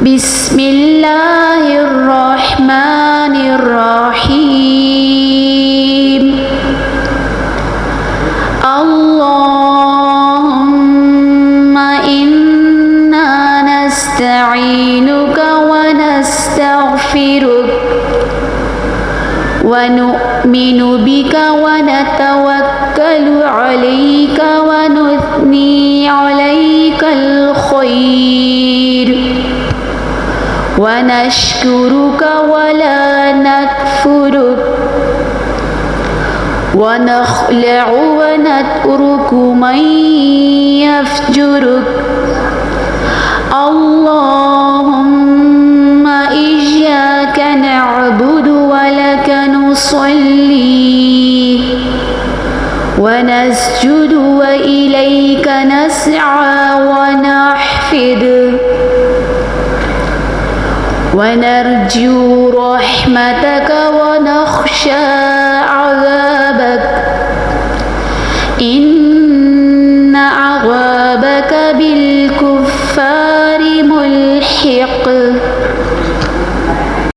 بسم الله الرحمن الرحيم اللهم إنا نستعينك ونستغفرك ونؤمن بك ونتوكل عليك ونثني عليك الخير ونشكرك ولا نكفرك ونخلع ونترك من يفجرك اللهم إياك نعبد ولك نصلي ونسجد وإليك نسعى ونحفد ونرجو رحمتك ونخشى عذابك إن